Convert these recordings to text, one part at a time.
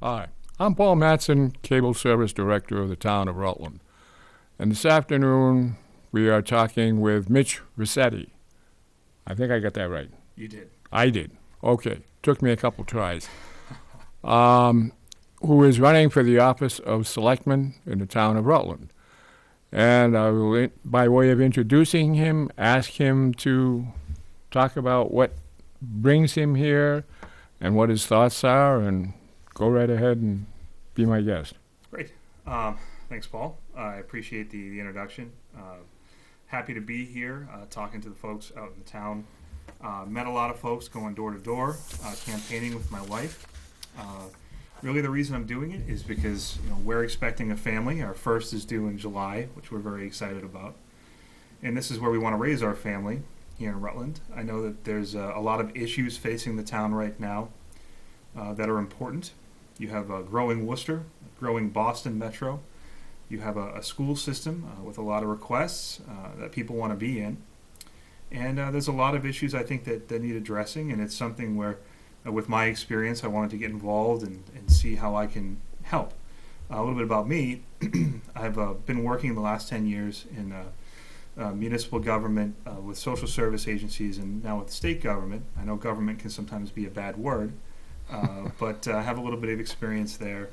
Hi, I'm Paul Matson, Cable Service Director of the town of Rutland. And this afternoon, we are talking with Mitch Ruscitti. I think I got that right. You did. I did. Okay. Took me a couple tries. Who is running for the office of Selectman in the town of Rutland. And I will, by way of introducing him, ask him to talk about what brings him here and what his thoughts are, and go right ahead and be my guest. Great. Thanks, Paul. I appreciate the introduction. Happy to be here talking to the folks out in the town. Met a lot of folks going door to door, campaigning with my wife. Really the reason I'm doing it is because we're expecting a family. Our first is due in July, which we're very excited about. And this is where we want to raise our family here in Rutland. I know that there's a lot of issues facing the town right now that are important. You have a growing Worcester, a growing Boston Metro. You have a school system with a lot of requests that people want to be in. And there's a lot of issues I think that need addressing, and it's something where, with my experience, I wanted to get involved and see how I can help. A little bit about me. I've been working the last 10 years in municipal government with social service agencies and now with state government. I know government can sometimes be a bad word, but I have a little bit of experience there.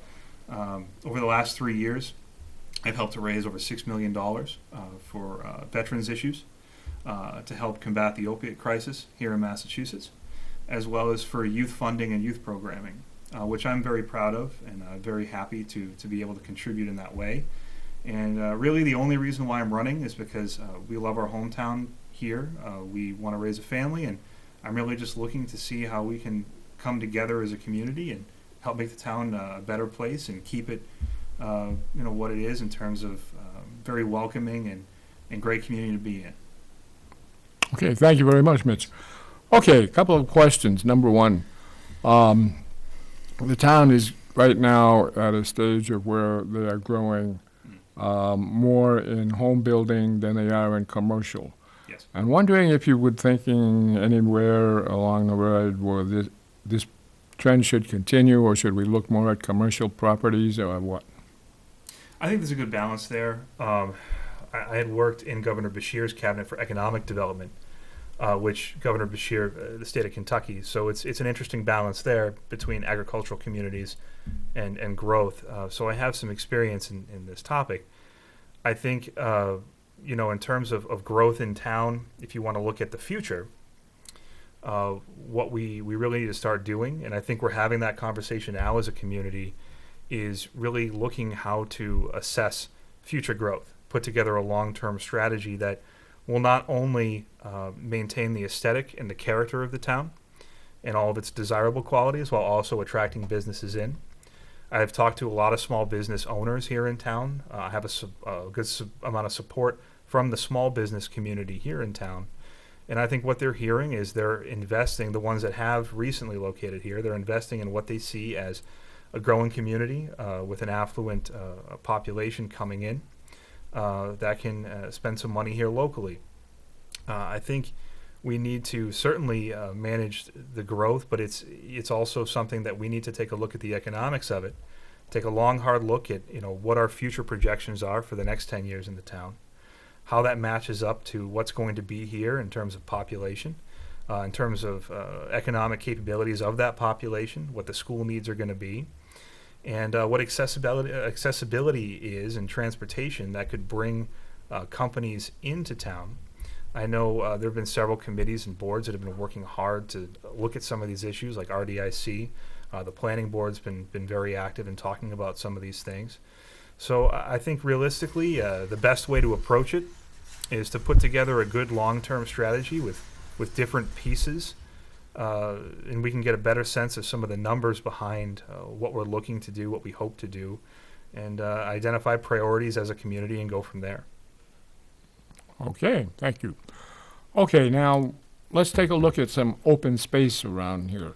Over the last 3 years, I've helped to raise over $6 million for veterans issues to help combat the opiate crisis here in Massachusetts, as well as for youth funding and youth programming, which I'm very proud of and very happy to be able to contribute in that way. And really the only reason why I'm running is because we love our hometown here. We want to raise a family, and I'm really just looking to see how we can come together as a community and help make the town a better place and keep it what it is in terms of very welcoming and great community to be in. Okay, thank you very much, Mitch. Okay, a couple of questions. Number one, the town is right now at a stage of where they are growing more in home building than they are in commercial. Yes. I'm wondering if you would thinking anywhere along the road where this trend should continue, or should we look more at commercial properties, or what? I think there's a good balance there. I had worked in Governor Beshear's cabinet for economic development, which Governor Beshear, the state of Kentucky. So it's an interesting balance there between agricultural communities and growth. So I have some experience in this topic. I think, in terms of growth in town, if you want to look at the future, what we really need to start doing, and I think we're having that conversation now as a community, is really looking how to assess future growth, put together a long-term strategy that will not only maintain the aesthetic and the character of the town and all of its desirable qualities while also attracting businesses in. I've talked to a lot of small business owners here in town. I have a good amount of support from the small business community here in town. And I think what they're hearing is they're investing, the ones that have recently located here, they're investing in what they see as a growing community with an affluent population coming in that can spend some money here locally. I think we need to certainly manage the growth, but it's also something that we need to take a look at the economics of it, take a long, hard look at what our future projections are for the next 10 years in the town, how that matches up to what's going to be here in terms of population, in terms of economic capabilities of that population, what the school needs are going to be, and what accessibility is in transportation that could bring companies into town. I know there have been several committees and boards that have been working hard to look at some of these issues, like RDIC. The planning board's been very active in talking about some of these things. So I think realistically, the best way to approach it is to put together a good long-term strategy with different pieces, and we can get a better sense of some of the numbers behind what we're looking to do, what we hope to do, and identify priorities as a community and go from there. Okay, thank you. Okay, now let's take a look at some open space around here.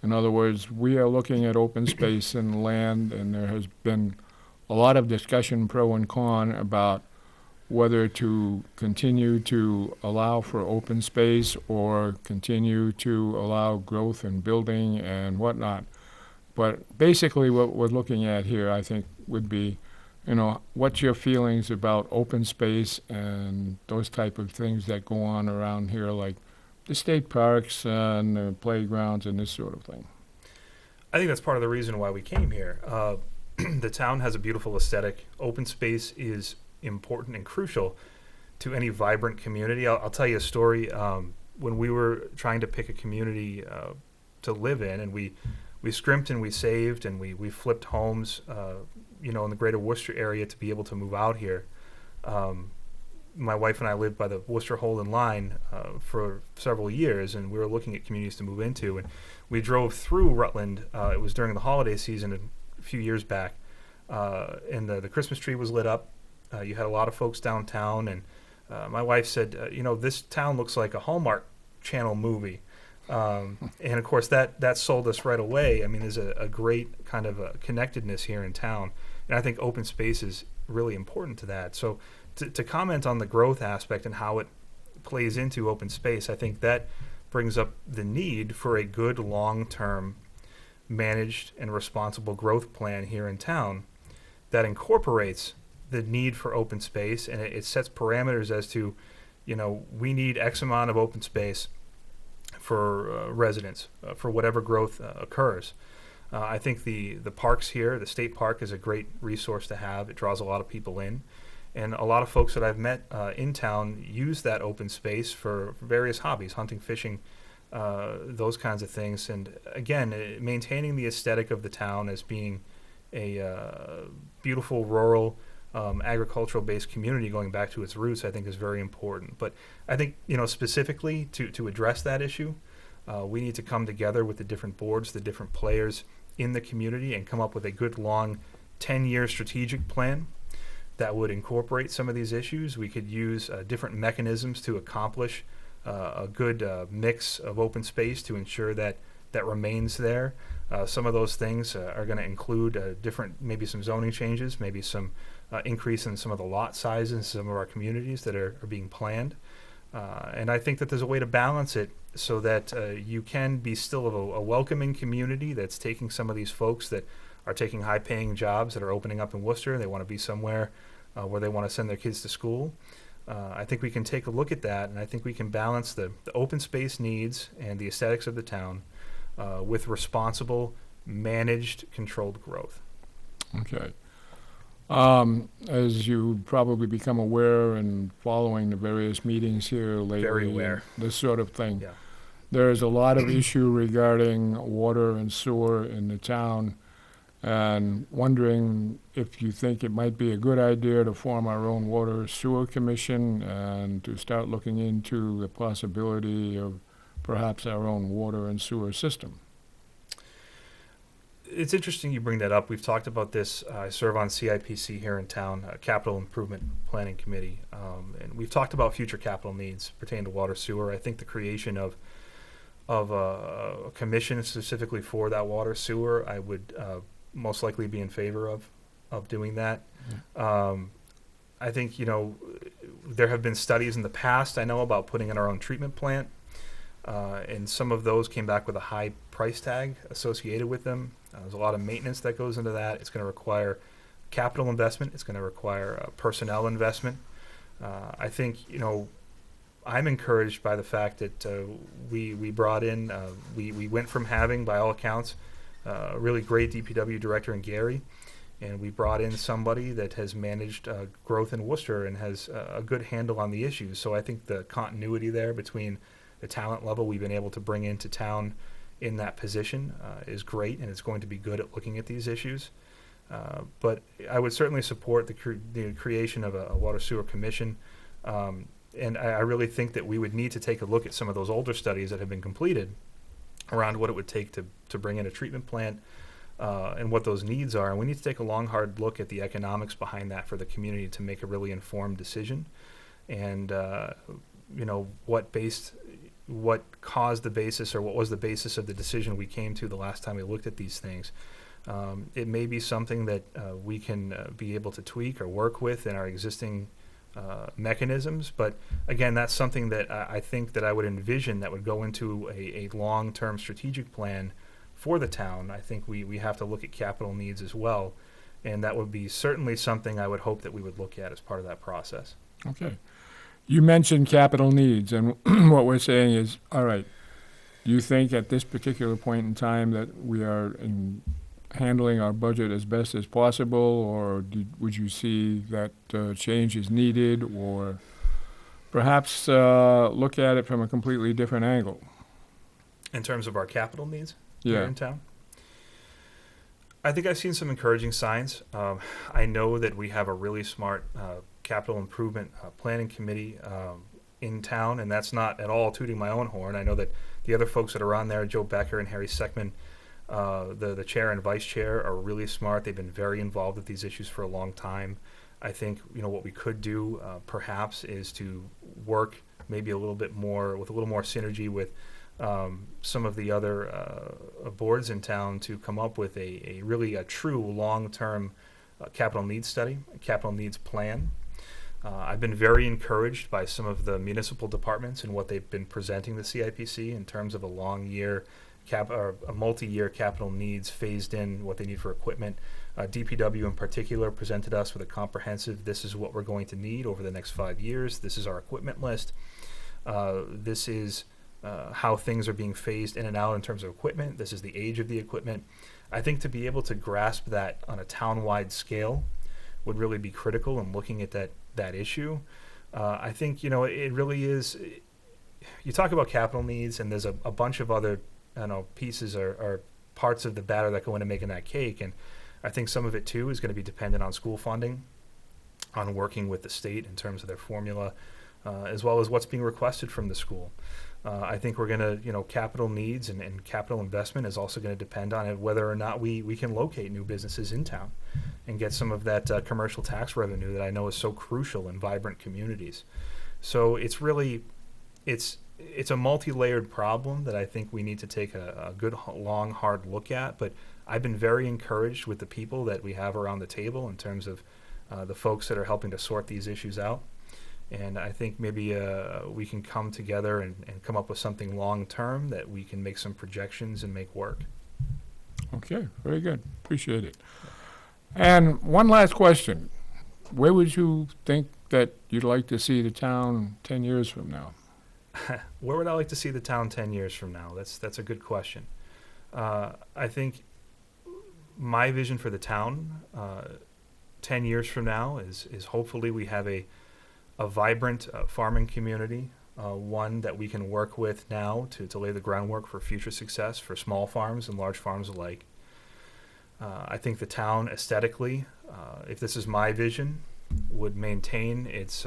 In other words, we are looking at open space and land, and there has been a lot of discussion, pro and con, about whether to continue to allow for open space or continue to allow growth and building and whatnot. But basically what we're looking at here, I think, would be, what's your feelings about open space and those type of things that go on around here, like the state parks and the playgrounds and this sort of thing? I think that's part of the reason why we came here. The town has a beautiful aesthetic. Open space is important and crucial to any vibrant community. I'll tell you a story. When we were trying to pick a community to live in, and we scrimped and we saved and we flipped homes, in the greater Worcester area to be able to move out here. My wife and I lived by the Worcester Holden line for several years, and we were looking at communities to move into. And we drove through Rutland. It was during the holiday season a few years back, and the Christmas tree was lit up. You had a lot of folks downtown, and my wife said, this town looks like a Hallmark Channel movie. And of course, that sold us right away. I mean, there's a great kind of a connectedness here in town, and I think open space is really important to that. So to comment on the growth aspect and how it plays into open space, I think that brings up the need for a good long-term managed and responsible growth plan here in town that incorporates the need for open space, and it sets parameters as to, we need X amount of open space for residents, for whatever growth occurs. I think the parks here, the state park, is a great resource to have. It draws a lot of people in. And a lot of folks that I've met in town use that open space for various hobbies, hunting, fishing, those kinds of things. And again, maintaining the aesthetic of the town as being a beautiful rural agricultural-based community going back to its roots, I think is very important. But I think, specifically to address that issue, we need to come together with the different boards, the different players in the community, and come up with a good long 10-year strategic plan that would incorporate some of these issues. We could use different mechanisms to accomplish a good mix of open space to ensure that remains there. Some of those things are going to include maybe some zoning changes, maybe some increase in some of the lot sizes in some of our communities that are being planned. And I think that there's a way to balance it so that you can be still a welcoming community that's taking some of these folks that are taking high-paying jobs that are opening up in Worcester. They want to be somewhere where they want to send their kids to school. I think we can take a look at that, and I think we can balance the open space needs and the aesthetics of the town with responsible, managed, controlled growth. Okay. As you probably become aware and following the various meetings here lately, Very aware. this sort of thing, Yeah. there's a lot of issue regarding water and sewer in the town, and wondering if you think it might be a good idea to form our own water sewer commission and to start looking into the possibility of perhaps our own water and sewer system. It's interesting you bring that up. We've talked about this. I serve on CIPC here in town, Capital Improvement Planning Committee, and we've talked about future capital needs pertaining to water sewer. I think the creation of a commission specifically for that water sewer, I would most likely be in favor of doing that. I think, there have been studies in the past, I know, about putting in our own treatment plant, and some of those came back with a high price tag associated with them. There's a lot of maintenance that goes into that. It's going to require capital investment. It's going to require personnel investment. I think, I'm encouraged by the fact that we brought in, we went from having, by all accounts, a really great DPW director in Gary, and we brought in somebody that has managed growth in Worcester and has a good handle on the issues. So I think the continuity there between the talent level we've been able to bring into town in that position is great, and it's going to be good at looking at these issues. But I would certainly support the creation of a water sewer commission. And I really think that we would need to take a look at some of those older studies that have been completed around what it would take to bring in a treatment plant and what those needs are. And we need to take a long, hard look at the economics behind that for the community to make a really informed decision. And, what caused the basis, or what was the basis of the decision we came to the last time we looked at these things. It may be something that we can be able to tweak or work with in our existing mechanisms, but again, that's something that I think that I would envision that would go into a long-term strategic plan for the town, I think we have to look at capital needs as well. And that would be certainly something I would hope that we would look at as part of that process. Okay. You mentioned capital needs, and what we're saying is, all right, you think at this particular point in time that we are handling our budget as best as possible, or would you see that change is needed, or perhaps look at it from a completely different angle? In terms of our capital needs here Yeah. in town, I think I've seen some encouraging signs. I know that we have a really smart capital improvement planning committee in town, and that's not at all tooting my own horn. I know that the other folks that are on there, Joe Becker and Harry Seckman, the chair and vice chair, are really smart. They've been very involved with these issues for a long time. I think what we could do perhaps is to work maybe a little bit more with a little more synergy with some of the other boards in town to come up with a really true long-term capital needs study, a capital needs plan. I've been very encouraged by some of the municipal departments and what they've been presenting the CIPC in terms of a a multi-year capital needs phased in, what they need for equipment. DPW in particular presented us with a comprehensive, this is what we're going to need over the next 5 years. This is our equipment list. This is how things are being phased in and out in terms of equipment. This is the age of the equipment. I think to be able to grasp that on a town-wide scale would really be critical in looking at that issue. I think, it really is, you talk about capital needs, and there's a bunch of other pieces or parts of the batter that go into making that cake. And I think some of it, too, is going to be dependent on school funding, on working with the state in terms of their formula, as well as what's being requested from the school. I think we're going to, capital needs and capital investment is also going to depend on it, whether or not we can locate new businesses in town and get some of that commercial tax revenue that I know is so crucial in vibrant communities. So it's really, it's a multi-layered problem that I think we need to take a good, long, hard look at. But I've been very encouraged with the people that we have around the table in terms of the folks that are helping to sort these issues out. And I think maybe we can come together and come up with something long-term that we can make some projections and make work. Okay, very good. Appreciate it. And one last question. Where would you think that you'd like to see the town 10 years from now? Where would I like to see the town 10 years from now? That's a good question. I think my vision for the town 10 years from now is hopefully we have a vibrant farming community, one that we can work with now to lay the groundwork for future success for small farms and large farms alike. I think the town aesthetically, if this is my vision, would maintain its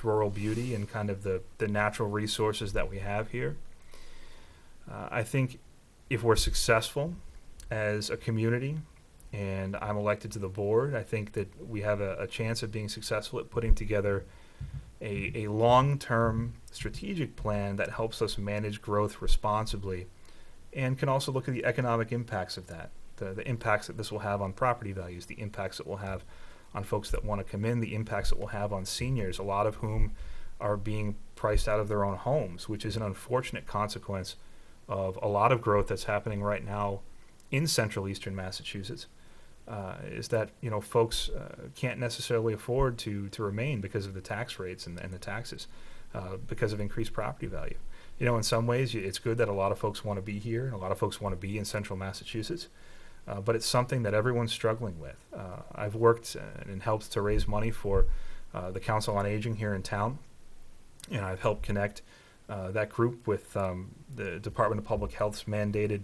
rural beauty and kind of the natural resources that we have here. I think if we're successful as a community and I'm elected to the board, I think that we have a chance of being successful at putting together a long-term strategic plan that helps us manage growth responsibly and can also look at the economic impacts of that, the impacts that this will have on property values, the impacts it will have on folks that want to come in, the impacts it will have on seniors, a lot of whom are being priced out of their own homes, which is an unfortunate consequence of a lot of growth that's happening right now in central eastern Massachusetts. Is that folks can't necessarily afford to remain because of the tax rates and the taxes, because of increased property value. In some ways it's good that a lot of folks want to be here and a lot of folks want to be in central Massachusetts, but it's something that everyone's struggling with. I've worked and helped to raise money for the Council on Aging here in town, and I've helped connect that group with the Department of Public Health's mandated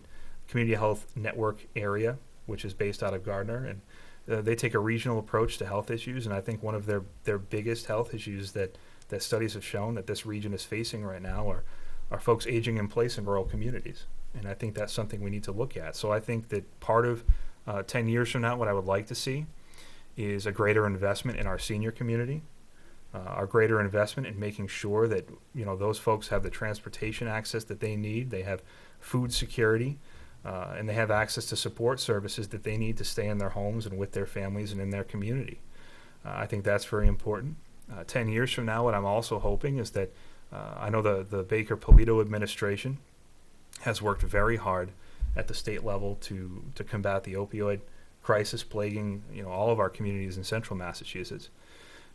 Community Health Network area, which is based out of Gardner, and they take a regional approach to health issues. And I think one of their biggest health issues that studies have shown that this region is facing right now are folks aging in place in rural communities. And I think that's something we need to look at. So I think that part of 10 years from now, what I would like to see is a greater investment in our senior community, our greater investment in making sure that those folks have the transportation access that they need, they have food security, and they have access to support services that they need to stay in their homes and with their families and in their community. I think that's very important. 10 years from now, what I'm also hoping is that I know the Baker-Polito administration has worked very hard at the state level to combat the opioid crisis plaguing all of our communities in central Massachusetts.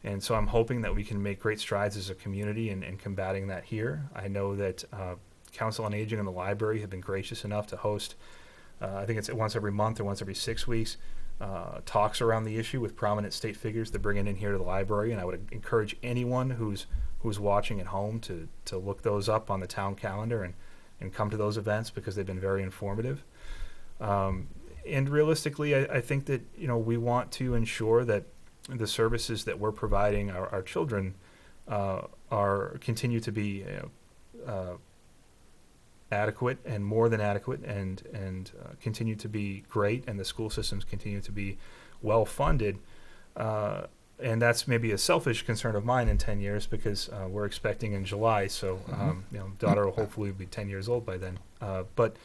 And so I'm hoping that we can make great strides as a community in combating that here. I know that Council on Aging and the library have been gracious enough to host, I think it's once every month or once every 6 weeks, talks around the issue with prominent state figures to bring it in here to the library. And I would encourage anyone who's watching at home to look those up on the town calendar and come to those events, because they've been very informative. And realistically, I think that we want to ensure that the services that we're providing our children continue to be adequate and more than adequate, and continue to be great, and the school systems continue to be well funded. And that's maybe a selfish concern of mine in 10 years, because we're expecting in July. So, daughter will hopefully be 10 years old by then. But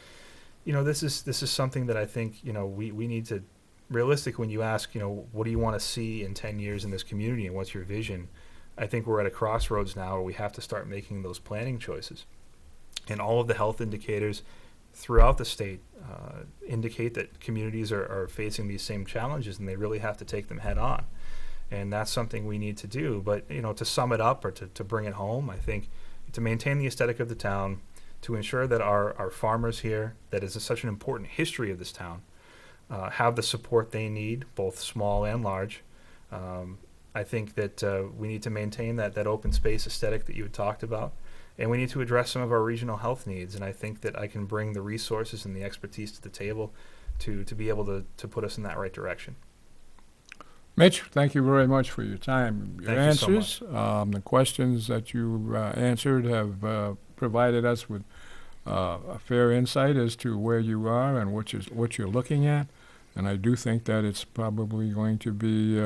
this is something that I think we need to. Realistic, when you ask, what do you want to see in 10 years in this community and what's your vision? I think we're at a crossroads now where we have to start making those planning choices. And all of the health indicators throughout the state indicate that communities are facing these same challenges, and they really have to take them head on. And that's something we need to do. But, to sum it up or to bring it home, I think to maintain the aesthetic of the town, to ensure that our farmers here, that is such an important history of this town, have the support they need, both small and large. I think that we need to maintain that open space aesthetic that you had talked about, and we need to address some of our regional health needs. And I think that I can bring the resources and the expertise to the table to be able to put us in that right direction. Mitch, thank you very much for your time, your Thank you answers. The questions that you answered have provided us with a fair insight as to where you are and what you're looking at. And I do think that it's probably going to be,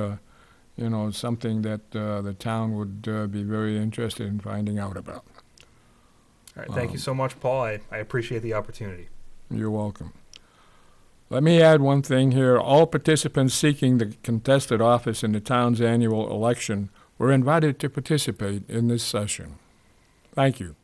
something that the town would be very interested in finding out about. All right. Thank you so much, Paul. I appreciate the opportunity. You're welcome. Let me add one thing here. All participants seeking the contested office in the town's annual election were invited to participate in this session. Thank you.